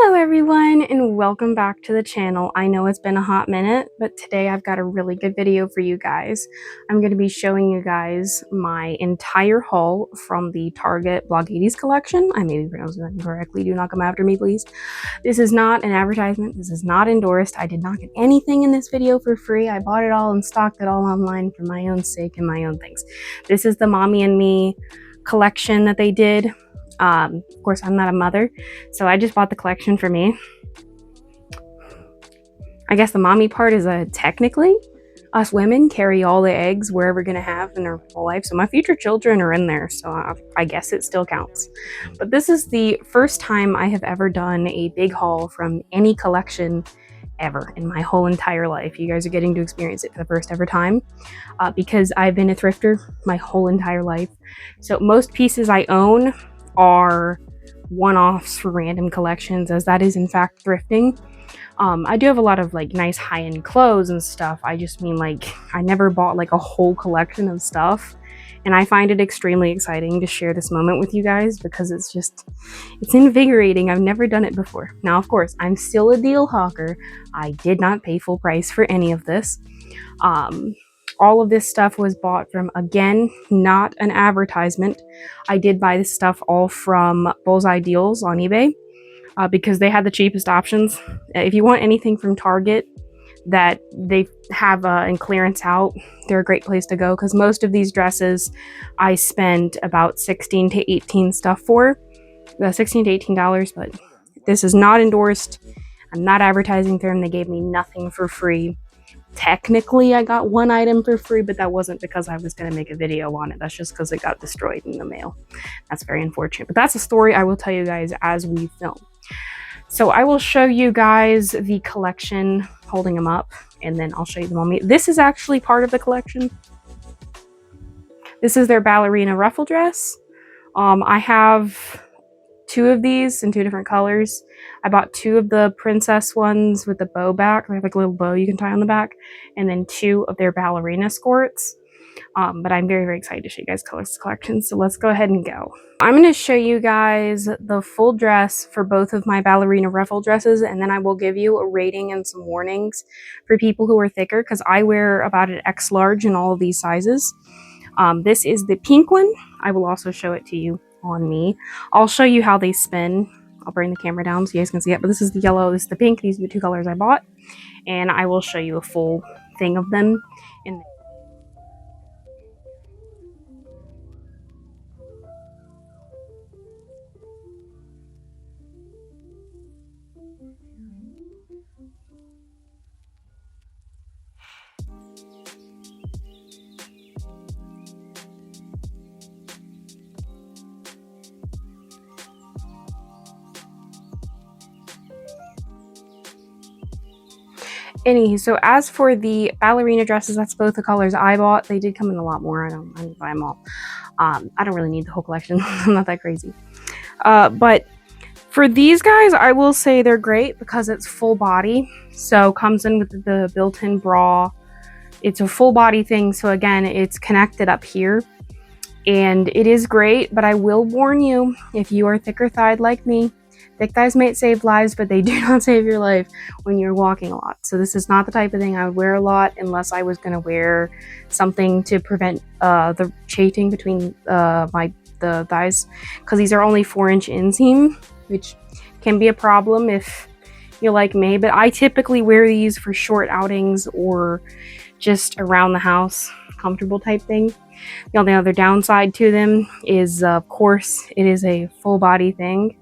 Hello everyone and welcome back to the channel. I know it's been a hot minute, but today I've got a really good video for you guys. I'm going to be showing you guys my entire haul from the Target Blog 80s collection. I may be pronouncing that incorrectly. Do not come after me, please. This is not an advertisement. This is not endorsed. I did not get anything in this video for free. I bought it all and stocked it all online for my own sake and my own things. This is the Mommy and Me collection that they did. Of course, I'm not a mother, so I just bought the collection for me. I guess the mommy part is technically us women carry all the eggs we're ever going to have in our whole life. So my future children are in there, so I guess it still counts. But this is the first time I have ever done a big haul from any collection ever in my whole entire life. You guys are getting to experience it for the first ever time because I've been a thrifter my whole entire life. So most pieces I own are one-offs for random collections, as that is in fact thrifting. I do have a lot of like nice high-end clothes and stuff. I just mean like I never bought like a whole collection of stuff, and I find it extremely exciting to share this moment with you guys because it's invigorating. I've never done it before. Now, of course, I'm still a deal hawker. I did not pay full price for any of this. All of this stuff was bought from, again, not an advertisement. I did buy this stuff all from Bullseye Deals on eBay because they had the cheapest options. If you want anything from Target that they have in clearance out, they're a great place to go because most of these dresses I spent about $16 to $18 stuff for. $16 to $18, but this is not endorsed. I'm not advertising for them. They gave me nothing for free. Technically, I got one item for free, but that wasn't because I was going to make a video on it. That's just because it got destroyed in the mail. That's very unfortunate. But that's a story I will tell you guys as we film. So I will show you guys the collection, holding them up, and then I'll show you the mommy. This is actually part of the collection. This is their ballerina ruffle dress. I have two of these in two different colors. I bought two of the princess ones with the bow back. They have like a little bow you can tie on the back, and then two of their ballerina skirts. But I'm very, very excited to show you guys colors collection. So let's go ahead and go. I'm going to show you guys the full dress for both of my ballerina ruffle dresses, and then I will give you a rating and some warnings for people who are thicker because I wear about an X large in all of these sizes. This is the pink one. I will also show it to you on me. I'll show you how they spin. I'll bring the camera down so you guys can see it, but this is the yellow, this is the pink. These are the two colors I bought, and I will show you a full thing of them in so as for the ballerina dresses, that's both the colors I bought. They did come in a lot more. I didn't buy them all. I don't really need the whole collection. I'm not that crazy. But for these guys, I will say they're great because it's full body. So comes in with the built-in bra. It's a full body thing. So again, it's connected up here. And it is great, but I will warn you, if you are thicker thighed like me, thick thighs might save lives, but they do not save your life when you're walking a lot. So this is not the type of thing I would wear a lot unless I was going to wear something to prevent the chating between the thighs, because these are only 4-inch inseam, which can be a problem if you're like me. But I typically wear these for short outings or just around the house, comfortable type thing. The only other downside to them is, of course, it is a full body thing.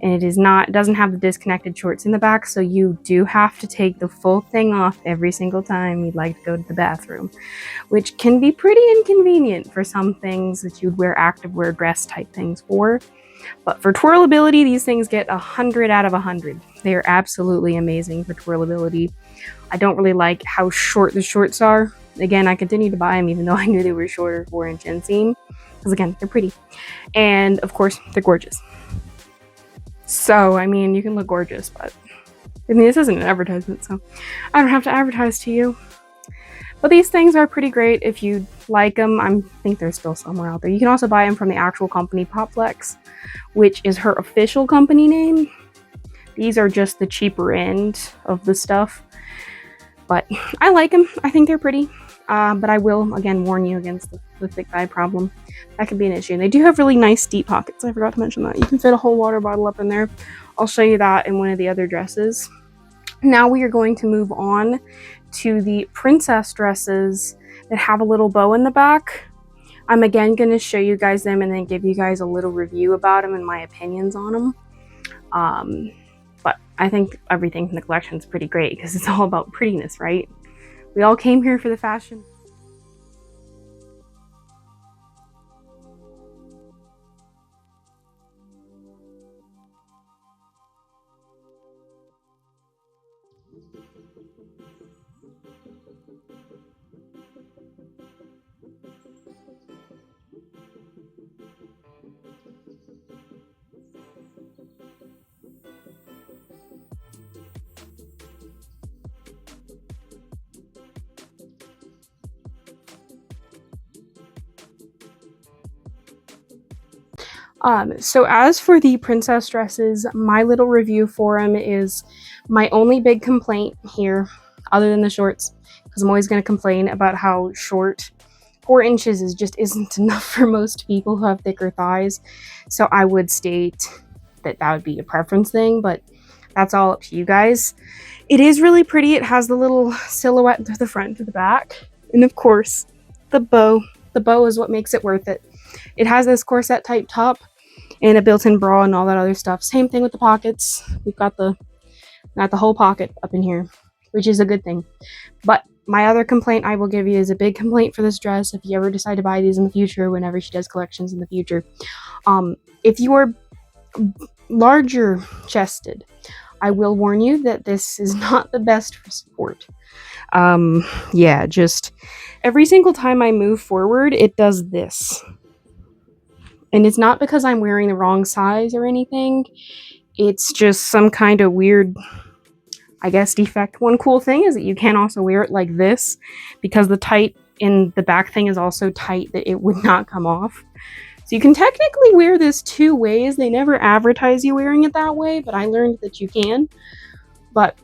And it doesn't have the disconnected shorts in the back, so you do have to take the full thing off every single time you'd like to go to the bathroom, which can be pretty inconvenient for some things that you'd wear activewear dress type things for. But for twirlability, these things get 100 out of 100. They are absolutely amazing for twirlability. I don't really like how short the shorts are. Again, I continue to buy them even though I knew they were shorter 4-inch inseam, because again, they're pretty. And of course, they're gorgeous. So, I mean, you can look gorgeous, but I mean, this isn't an advertisement, so I don't have to advertise to you. But these things are pretty great if you like them. I think they're still somewhere out there. You can also buy them from the actual company, Popflex, which is her official company name. These are just the cheaper end of the stuff, but I like them. I think they're pretty. But I will, again, warn you against the thick thigh problem. That could be an issue. And they do have really nice deep pockets. I forgot to mention that. You can fit a whole water bottle up in there. I'll show you that in one of the other dresses. Now we are going to move on to the princess dresses that have a little bow in the back. I'm again going to show you guys them and then give you guys a little review about them and my opinions on them. But I think everything in the collection is pretty great because it's all about prettiness, right? We all came here for the fashion. So as for the princess dresses, my little review for them is my only big complaint here, other than the shorts, because I'm always going to complain about how short 4 inches is just isn't enough for most people who have thicker thighs. So I would state that that would be a preference thing, but that's all up to you guys. It is really pretty. It has the little silhouette to the front to the back, and of course, the bow. The bow is what makes it worth it. It has this corset type top and a built-in bra and all that other stuff. Same thing with the pockets. We've got the whole pocket up in here, which is a good thing. But my other complaint I will give you is a big complaint for this dress if you ever decide to buy these in the future, whenever she does collections in the future. If you are larger chested, I will warn you that this is not the best for support. Yeah, just every single time I move forward, it does this. And it's not because I'm wearing the wrong size or anything. It's just some kind of weird, I guess, defect. One cool thing is that you can also wear it like this, because the tight in the back thing is also tight that it would not come off. So you can technically wear this 2 ways. They never advertise you wearing it that way, but I learned that you can. But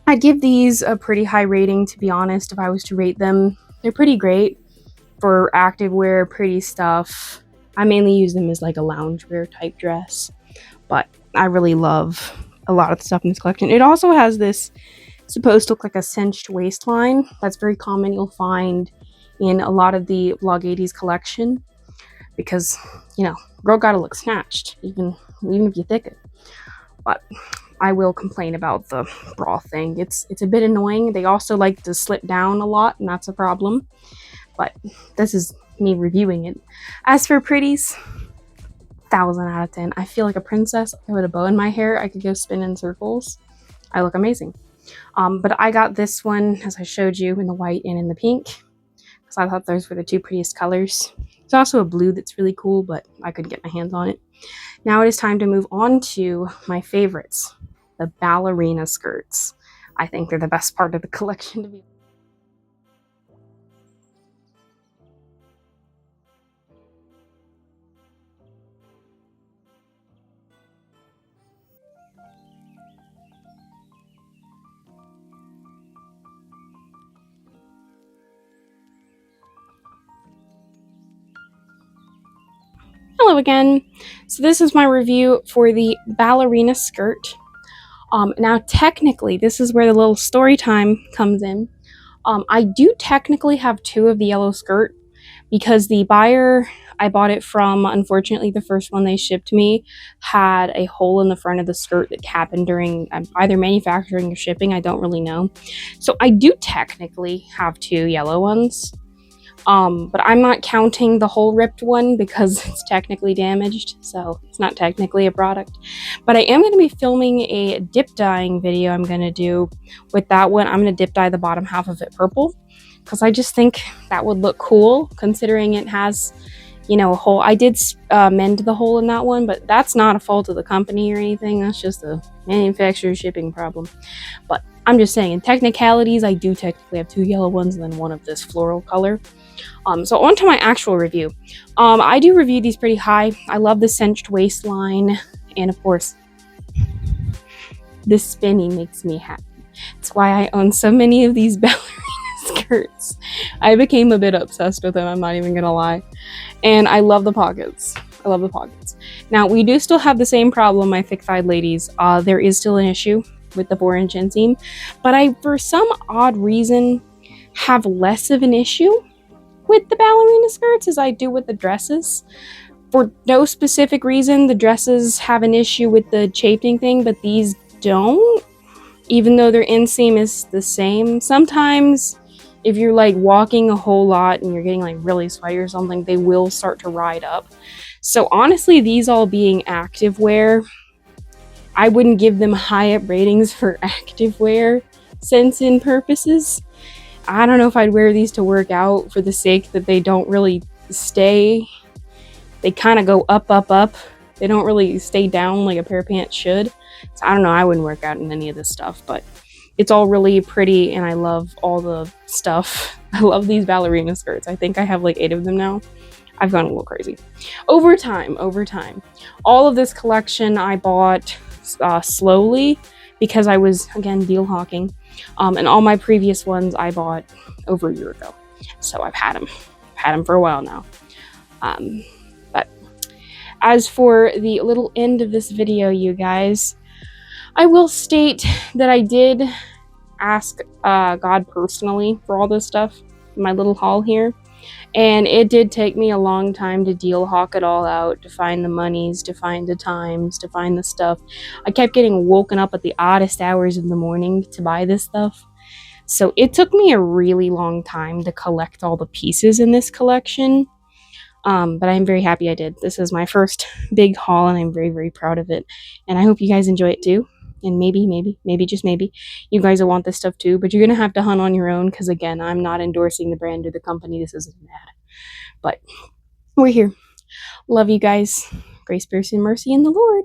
I'd give these a pretty high rating, to be honest, if I was to rate them. They're pretty great for activewear, pretty stuff. I mainly use them as like a loungewear type dress, but I really love a lot of the stuff in this collection. It also has this supposed to look like a cinched waistline. That's very common. You'll find in a lot of the Vlog 80s collection because, you know, girl gotta look snatched, even if you thick it. But I will complain about the bra thing. It's a bit annoying. They also like to slip down a lot, and that's a problem. But this is me reviewing it. As for pretties, 1,000 out of 10. I feel like a princess. I put a bow in my hair. I could go spin in circles. I look amazing. But I got this one, as I showed you, in the white and in the pink, because I thought those were the 2 prettiest colors. There's also a blue that's really cool, but I couldn't get my hands on it. Now it is time to move on to my favorites, the ballerina skirts. I think they're the best part of the collection to be. Hello again. So this is my review for the ballerina skirt. Now technically, this is where the little story time comes in. I do technically have 2 of the yellow skirt because the buyer I bought it from, unfortunately the first one they shipped me, had a hole in the front of the skirt that happened during either manufacturing or shipping, I don't really know. So I do technically have 2 yellow ones. But I'm not counting the whole ripped one because it's technically damaged, so it's not technically a product. But I am going to be filming a dip dyeing video I'm going to do with that one. I'm going to dip dye the bottom half of it purple because I just think that would look cool considering it has, you know, a hole. I did mend the hole in that one, but that's not a fault of the company or anything. That's just a manufacturer shipping problem. But I'm just saying, in technicalities, I do technically have 2 yellow ones and then one of this floral color. So on to my actual review. I do review these pretty high. I love the cinched waistline, and of course, This spinning makes me happy. That's why I own so many of these ballerina skirts. I became a bit obsessed with them, I'm not even gonna lie. And I love the pockets. I love the pockets. Now, we do still have the same problem, my thick-thighed ladies. There is still an issue with the 4-inch inseam, but I, for some odd reason, have less of an issue with the ballerina skirts as I do with the dresses. For no specific reason, the dresses have an issue with the chafing thing, but these don't, even though their inseam is the same. Sometimes if you're like walking a whole lot and you're getting like really sweaty or something, they will start to ride up. So honestly, these all being activewear, I wouldn't give them high up ratings for activewear sense and purposes. I don't know if I'd wear these to work out for the sake that they don't really stay. They kind of go up, up, up. They don't really stay down like a pair of pants should. So I don't know, I wouldn't work out in any of this stuff, but it's all really pretty and I love all the stuff. I love these ballerina skirts. I think I have like 8 of them now. I've gone a little crazy. Over time, all of this collection I bought slowly because I was, again, deal hawking. And all my previous ones I bought over a year ago. So I've had them for a while now. But as for the little end of this video, you guys, I will state that I did ask God personally for all this stuff, my little haul here. And it did take me a long time to deal hawk it all out, to find the monies, to find the times, to find the stuff. I kept getting woken up at the oddest hours of the morning to buy this stuff. So it took me a really long time to collect all the pieces in this collection. But I'm very happy I did. This is my first big haul and I'm very, very proud of it. And I hope you guys enjoy it too. And maybe, just maybe, you guys will want this stuff too, but you're going to have to hunt on your own because, again, I'm not endorsing the brand or the company. This isn't an ad. But we're here. Love you guys. Grace, mercy, and mercy in the Lord.